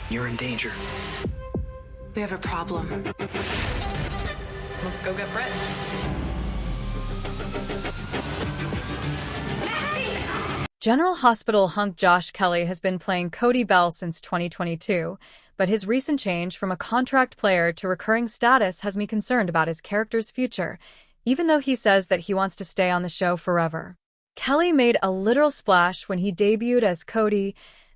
You're in danger. We have a problem. Let's go get Britt. General Hospital hunk Josh Kelly has been playing Cody Bell since 2022, but his recent change from a contract player to recurring status has me concerned about his character's future, even though he says that he wants to stay on the show forever. Kelly made a literal splash when he debuted as Cody,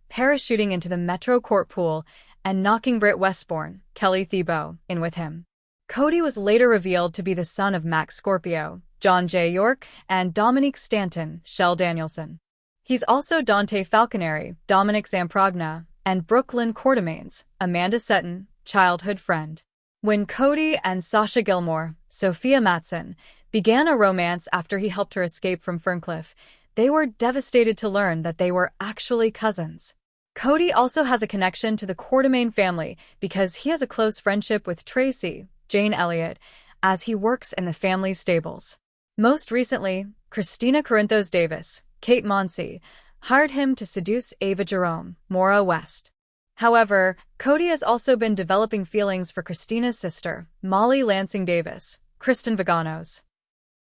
parachuting into the Metro Court pool and knocking Britt Westbourne, Kelly Thiebaud, in with him. Cody was later revealed to be the son of Max Scorpio, John J. York, and Dominique Stanton, Shell Danielson. He's also Dante Falconeri, Dominic Zamprogna, and Brooklyn Quartermain's, Amanda Setton, childhood friend. When Cody and Sasha Gilmore, Sophia Matson, began a romance after he helped her escape from Ferncliff, they were devastated to learn that they were actually cousins. Cody also has a connection to the Quartermain family because he has a close friendship with Tracy, Jane Elliott, as he works in the family's stables. Most recently, Christina Corinthos Davis, Kate Monsey, hired him to seduce Ava Jerome, Maura West. However, Cody has also been developing feelings for Christina's sister, Molly Lansing Davis, Kristen Vaganos.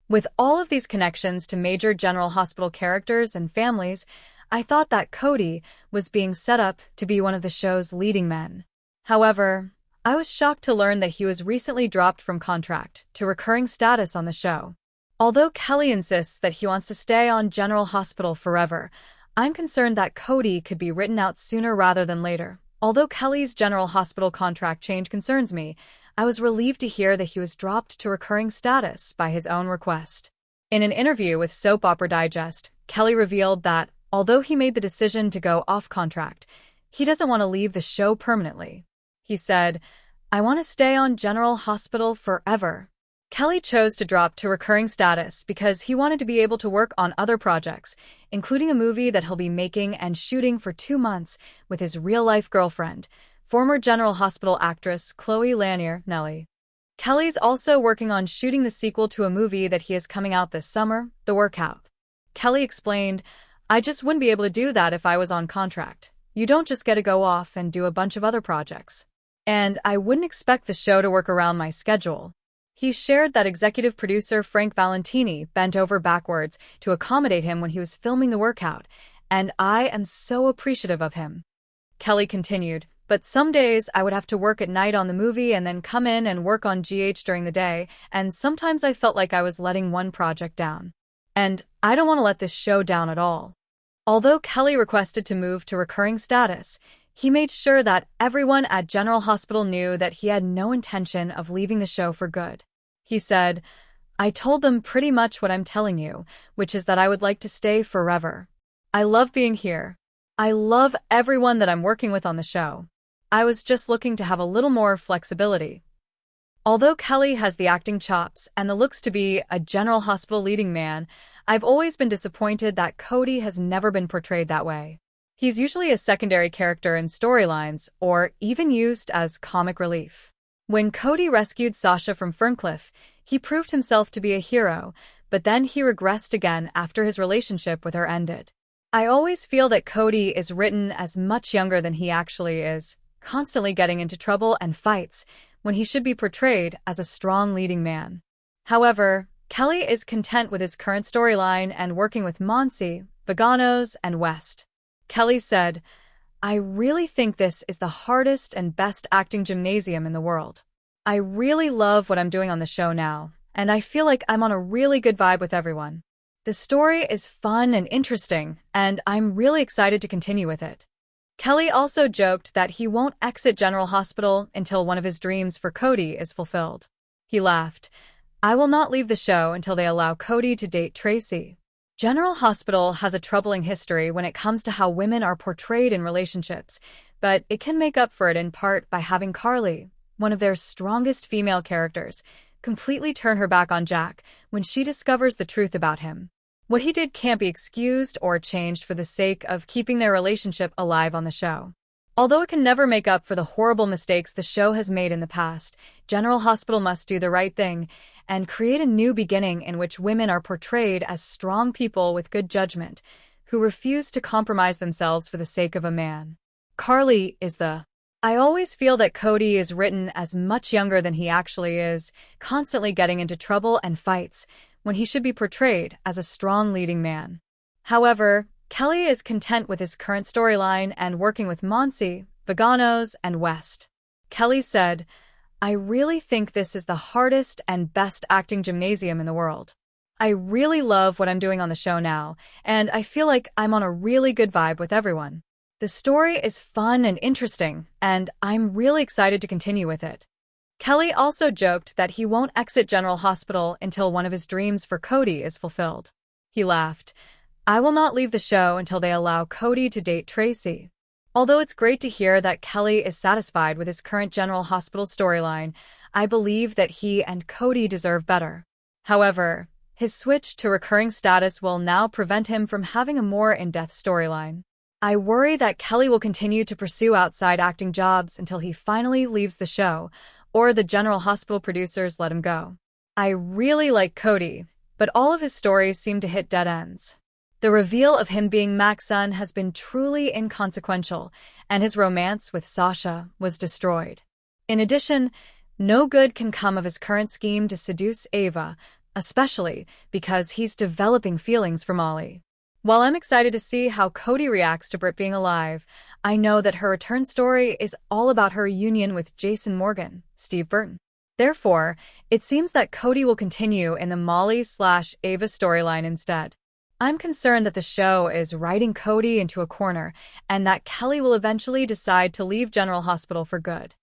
With all of these connections to major General Hospital characters and families, I thought that Cody was being set up to be one of the show's leading men. However, I was shocked to learn that he was recently dropped from contract to recurring status on the show. Although Kelly insists that he wants to stay on General Hospital forever, I'm concerned that Cody could be written out sooner rather than later. Although Kelly's General Hospital contract change concerns me, I was relieved to hear that he was dropped to recurring status by his own request. In an interview with Soap Opera Digest, Kelly revealed that, although he made the decision to go off contract, he doesn't want to leave the show permanently. He said, "I want to stay on General Hospital forever." Kelly chose to drop to recurring status because he wanted to be able to work on other projects, including a movie that he'll be making and shooting for 2 months with his real-life girlfriend, former General Hospital actress Chloe Lanier Nelly. Kelly's also working on shooting the sequel to a movie that he is coming out this summer, The Workout. Kelly explained, "I just wouldn't be able to do that if I was on contract. You don't just get to go off and do a bunch of other projects. And I wouldn't expect the show to work around my schedule." He shared that executive producer Frank Valentini bent over backwards to accommodate him when he was filming The Workout, and I am so appreciative of him. Kelly continued, "But some days I would have to work at night on the movie and then come in and work on GH during the day, and sometimes I felt like I was letting one project down. And I don't want to let this show down at all." Although Kelly requested to move to recurring status, he made sure that everyone at General Hospital knew that he had no intention of leaving the show for good. He said, "I told them pretty much what I'm telling you, which is that I would like to stay forever. I love being here. I love everyone that I'm working with on the show. I was just looking to have a little more flexibility." Although Kelly has the acting chops and the looks to be a General Hospital leading man, I've always been disappointed that Cody has never been portrayed that way. He's usually a secondary character in storylines or even used as comic relief. When Cody rescued Sasha from Ferncliff, he proved himself to be a hero, but then he regressed again after his relationship with her ended. I always feel that Cody is written as much younger than he actually is, constantly getting into trouble and fights, when he should be portrayed as a strong leading man. However, Kelly is content with his current storyline and working with Monsey, Vaganos, and West. Kelly said, "I really think this is the hardest and best acting gymnasium in the world. I really love what I'm doing on the show now, and I feel like I'm on a really good vibe with everyone. The story is fun and interesting, and I'm really excited to continue with it." Kelly also joked that he won't exit General Hospital until one of his dreams for Cody is fulfilled. He laughed, "I will not leave the show until they allow Cody to date Tracy." General Hospital has a troubling history when it comes to how women are portrayed in relationships, but it can make up for it in part by having Carly, one of their strongest female characters, completely turn her back on Jack when she discovers the truth about him. What he did can't be excused or changed for the sake of keeping their relationship alive on the show. Although it can never make up for the horrible mistakes the show has made in the past, General Hospital must do the right thing and create a new beginning in which women are portrayed as strong people with good judgment, who refuse to compromise themselves for the sake of a man. Carly is the I always feel that Cody is written as much younger than he actually is, constantly getting into trouble and fights, when he should be portrayed as a strong leading man. However, Kelly is content with his current storyline and working with Monsi, Vaganos, and West. Kelly said, "I really think this is the hardest and best acting gymnasium in the world. I really love what I'm doing on the show now, and I feel like I'm on a really good vibe with everyone. The story is fun and interesting, and I'm really excited to continue with it." Kelly also joked that he won't exit General Hospital until one of his dreams for Cody is fulfilled. He laughed, "I will not leave the show until they allow Cody to date Tracy." Although it's great to hear that Kelly is satisfied with his current General Hospital storyline, I believe that he and Cody deserve better. However, his switch to recurring status will now prevent him from having a more in-depth storyline. I worry that Kelly will continue to pursue outside acting jobs until he finally leaves the show, or the General Hospital producers let him go. I really like Cody, but all of his stories seem to hit dead ends. The reveal of him being Mac's son has been truly inconsequential, and his romance with Sasha was destroyed. In addition, no good can come of his current scheme to seduce Ava, especially because he's developing feelings for Molly. While I'm excited to see how Cody reacts to Britt being alive, I know that her return story is all about her union with Jason Morgan, Steve Burton. Therefore, it seems that Cody will continue in the Molly/Ava storyline instead. I'm concerned that the show is writing Cody into a corner and that Kelly will eventually decide to leave General Hospital for good.